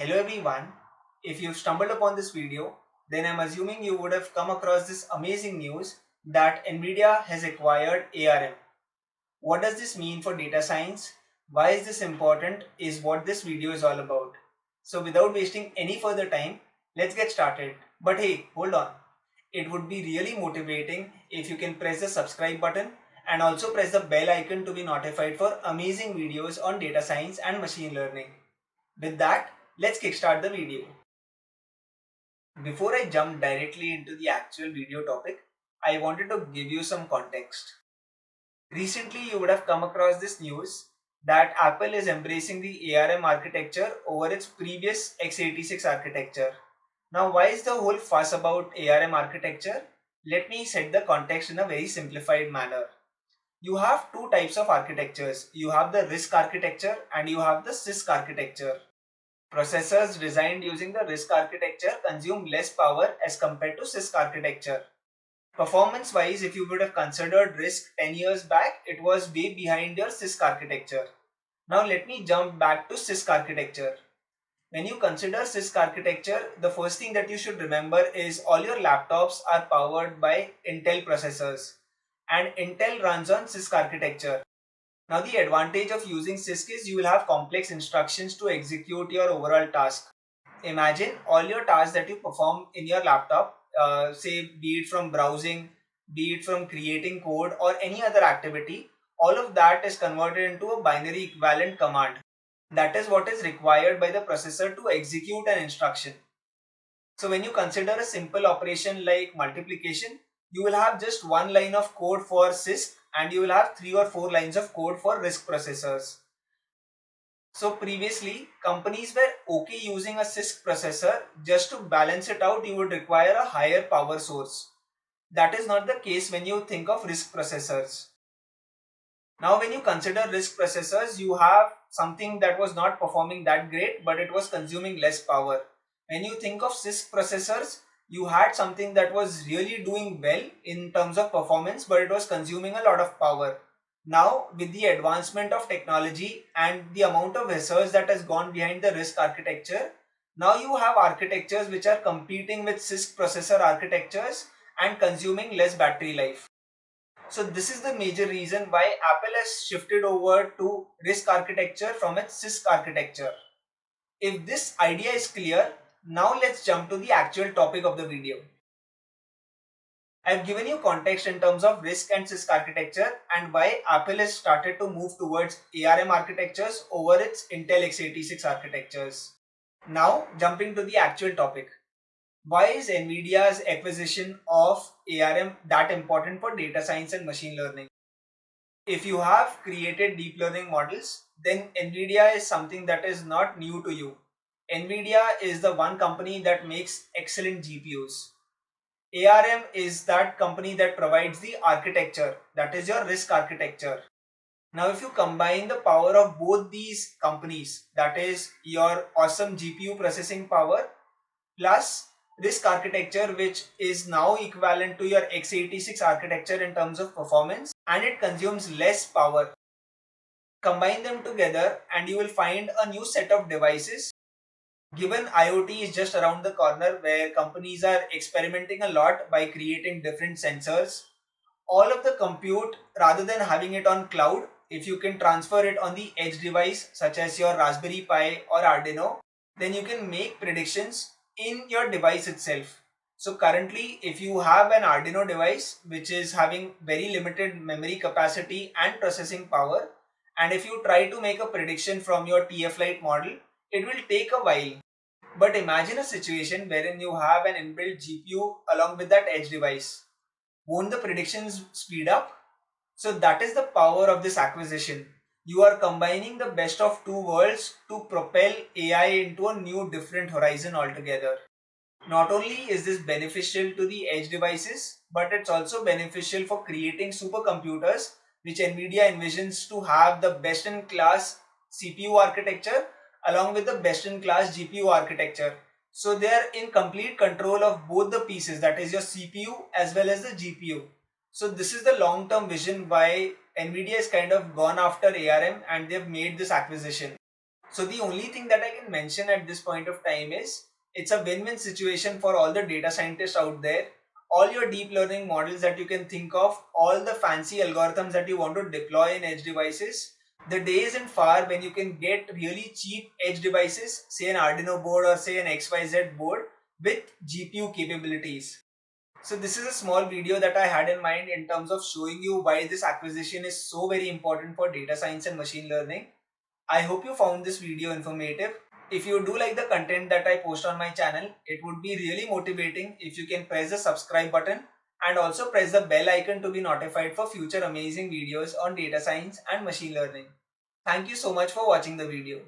Hello everyone, if you've stumbled upon this video, then I'm assuming you would have come across this amazing news that Nvidia has acquired ARM. What does this mean for data science? Why is this important is what this video is all about. So without wasting any further time, let's get started. But hey, hold on. It would be really motivating if you can press the subscribe button and also press the bell icon to be notified for amazing videos on data science and machine learning. With that, let's kickstart the video. Before I jump directly into the actual video topic, I wanted to give you some context. Recently, you would have come across this news that Apple is embracing the ARM architecture over its previous x86 architecture. Now, why is the whole fuss about ARM architecture? Let me set the context in a very simplified manner. You have two types of architectures. You have the RISC architecture and you have the CISC architecture. Processors designed using the RISC architecture consume less power as compared to CISC architecture. Performance wise, if you would have considered RISC 10 years back, it was way behind your CISC architecture. Now let me jump back to CISC architecture. When you consider CISC architecture, the first thing that you should remember is all your laptops are powered by Intel processors and Intel runs on CISC architecture. Now the advantage of using CISC is you will have complex instructions to execute your overall task. Imagine all your tasks that you perform in your laptop, say be it from browsing, be it from creating code or any other activity, all of that is converted into a binary equivalent command. That is what is required by the processor to execute an instruction. So when you consider a simple operation like multiplication, you will have just one line of code for CISC and you will have 3 or 4 lines of code for RISC processors. So previously, companies were okay using a CISC processor. Just to balance it out, you would require a higher power source. That is not the case when you think of RISC processors. Now, when you consider RISC processors, you have something that was not performing that great, but it was consuming less power. When you think of CISC processors, you had something that was really doing well in terms of performance, but it was consuming a lot of power. Now, with the advancement of technology and the amount of research that has gone behind the RISC architecture, now you have architectures which are competing with CISC processor architectures and consuming less battery life. So this is the major reason why Apple has shifted over to RISC architecture from its CISC architecture. If this idea is clear, now let's jump to the actual topic of the video. I've given you context in terms of RISC and CISC architecture and why Apple has started to move towards ARM architectures over its Intel x86 architectures. Now jumping to the actual topic. Why is Nvidia's acquisition of ARM that important for data science and machine learning? If you have created deep learning models, then Nvidia is something that is not new to you. Nvidia is the one company that makes excellent GPUs. ARM is that company that provides the architecture, that is your RISC architecture. Now, if you combine the power of both these companies, that is your awesome GPU processing power plus RISC architecture, which is now equivalent to your x86 architecture in terms of performance, and it consumes less power. Combine them together and you will find a new set of devices. Given IoT is just around the corner where companies are experimenting a lot by creating different sensors, all of the compute, rather than having it on cloud, if you can transfer it on the edge device such as your Raspberry Pi or Arduino, then you can make predictions in your device itself. So currently, if you have an Arduino device which is having very limited memory capacity and processing power, and if you try to make a prediction from your TF-Lite model, it will take a while. But imagine a situation wherein you have an inbuilt GPU along with that edge device. Won't the predictions speed up? So that is the power of this acquisition. You are combining the best of two worlds to propel AI into a new different horizon altogether. Not only is this beneficial to the edge devices, but it's also beneficial for creating supercomputers, which Nvidia envisions to have the best in class CPU architecture along with the best in class GPU architecture. So they are in complete control of both the pieces, that is your CPU as well as the GPU. So this is the long term vision why Nvidia is kind of gone after ARM and they've made this acquisition. So the only thing that I can mention at this point of time is it's a win-win situation for all the data scientists out there. All your deep learning models that you can think of, all the fancy algorithms that you want to deploy in edge devices, the day isn't far when you can get really cheap edge devices, say an Arduino board or say an XYZ board with GPU capabilities. So this is a small video that I had in mind in terms of showing you why this acquisition is so very important for data science and machine learning. I hope you found this video informative. If you do like the content that I post on my channel, it would be really motivating if you can press the subscribe button and also press the bell icon to be notified for future amazing videos on data science and machine learning. Thank you so much for watching the video.